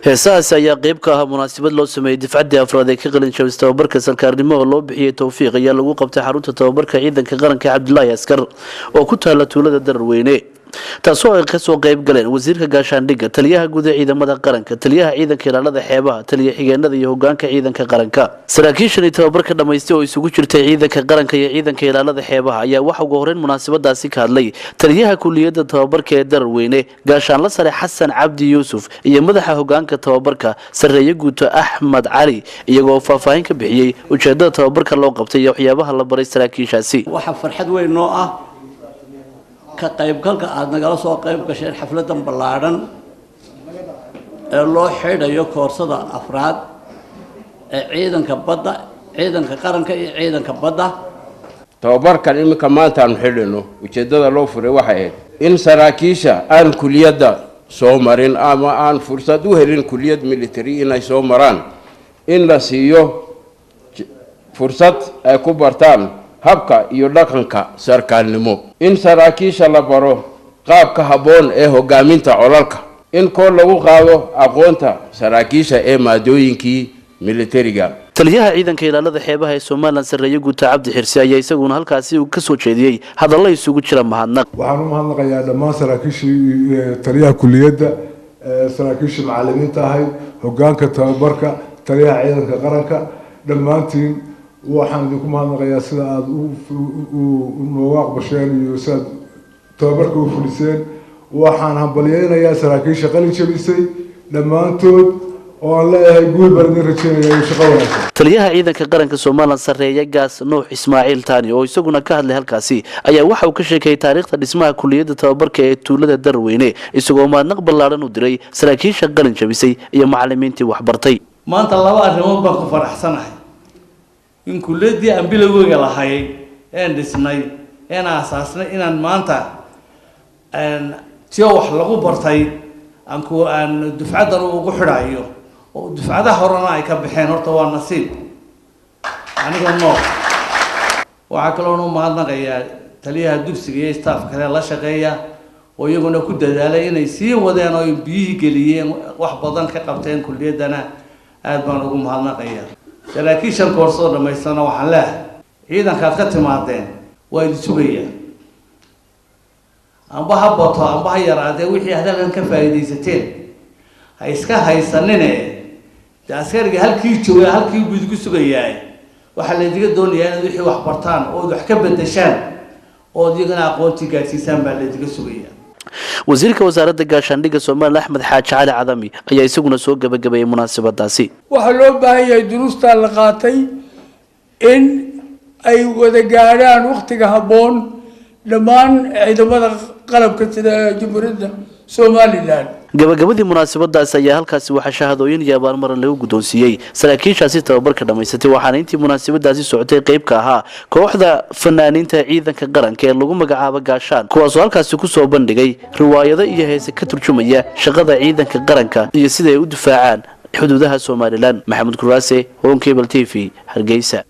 heesahaasi ayaa qayb ka ah munaasabad loo sameeyay difcadii afraad ee ka qalin jabis tababarka sarkaalnimo oo loo bixiyay tawfiiq ayaa lagu qabtay xarunta tababarka ciidanka qaranka Cabdullaahi Askar oo ku taala tuulada Darweyne taasoo ay ka soo qayb galeen wasiirka gaashaandhigga taliyaha guud ee ciidamada qaranka taliyaha ciidanka ilaalada xeebaha taliyaha xigeenada iyo hoggaanka ciidanka qaranka saraakiishan tababarka dhameystay oo isugu jirtay ciidanka qaranka iyo ciidanka ilaalada xeebaha ayaa waxa ugu horreyn munaasabadaasi ka hadlay taliyaha kulliyadda tababarka ee Darweyne gaashaanle sare Xasan Cabdi Yuusuf iyo madaxa hoggaanka tababarka sareeyo guuto Axmed Cali iyagoo faahfaahin ka bixiyay ujeedada tababarka loo qabtay iyo waxyaabaha la baray saraakiishaasi waxa farxad weyn noo ah ka qaybgalka aad nagala soo qayb gasheen xafladan ballaaran ee loo xidhayo koorsada afraad ee ciidanka badda ciidanka qaranka iyo ciidanka badda tababarkan imika maanta aan xidhino ujeedada loo furay waxa ay in saraakiisha aan kuliyadda soo marin ama aan fursad u helin kuliyad military inay soo maraan in la siiyo fursad ay ku bartaan habka iyo dhaqanka sarkaalnimo in saraakiisha la baro qaabka haboon ee hogaaminta colalka in kor lagu qaado aqoonta saraakiisha ee maadooyinkii militariga taliyaha ciidanka ilaalada xeebaha ee Soomaaliland sareeyo guuto Cabdi Xirsi ayaa isaguna halkaasi uu ka soo jeediyay hadallo isugu jira mahadnaq waxaan u mahadnaqayaa dhammaan saraakiishii taliyaha kulliyadda saraakiisha macallimiinta ahay hoggaanka tababarka taliyaha ciidanka qaranka dhammaantiin waxaan idinku mahadnaqayaa sida aad nooga aqbasheen iyo sida tababarka u fuliseen waxaan hambalyeynayaa saraakiisha qalin jabisay dhammaantood oo aan leeyahay guul baan idin rajeynayaa iyo shaqo wanaagsan taliyaha ciidanka qaranka Soomaaliland sareeyo gaas Nuux Ismaaciil Taani oo isaguna ka hadlay halkaasi ayaa waxa uu ka sheekay taariikhda dhismaha kulliyadda tababarka ee tuulada Darweyne isagoo mahadnaq ballaaran u diray saraakiisha qalin jabisay iyo macallimiintii wax bartay maanta laba arrimood baan ku faraxsanahay in kulleedii aan bilowga lahayd ee dhisnay ee asaasnay inaan maanta tiyo wax lagu bartay aan dufcadan ugu xidhayo oo dufcadaha horena ay ka baxeen horta waa nasiib aniga waxa kale oo mahadnaqayaa taliyaha dugsiga iyo staff kale la shaqeeya oo iyaguna ku dadaalay inay sii wadeen oo biyihii geliyeen wax badan ka qabteen kulliyadana aad baan ugu mahadnaqayaa saraakiishan koorsada dhameystana waxaan leeyahay ciidankaad ka timaadeen waa idin sugayaan amba ha bato amba ha yaraadee wixii hadalkan ka faa'iidaysateen ha iska haysanine askariga halkii jooga halkii buu idinku sugayaa waxaa la idiga doonayaa inaad wixii wax bartaan oo wax ka bedeshaan oo iyagana aqoontii gaadsiisaan baa la idiga sugayaa wasiirka wasaaradda gaashaandhigga Soomaaliland Axmed Xaaji Cali Cadami ayaa isaguna soo gabagabeeyay munaasabadaasi waxa loo baahan yahay duruusta la qaatay in ay wada gaaraan waqtiga haboon dhammaan ciidamada qalabka sida Jamhuuriyadda Soomaaliland gabagabadii munaasabadaas ayaa halkaasi waxa shahadooyin iyo abaalmarin lagu gudoonsiiyay saraakiishaasi tababarka dhameystay waxaana intii munaasabadaasi socotay qayb ka ahaa kooxda fanaaniinta ciidanka qaranka ee lagu magacaabo gaashaan kuwaas oo halkaasi ku soo bandhigay riwaayado iyo heese ka turjumaya shaqada ciidanka qaranka iyo sida ay u difaacaan xuduudaha Soomaaliland Maxamed Kuraase Home Cable TV Hargeysa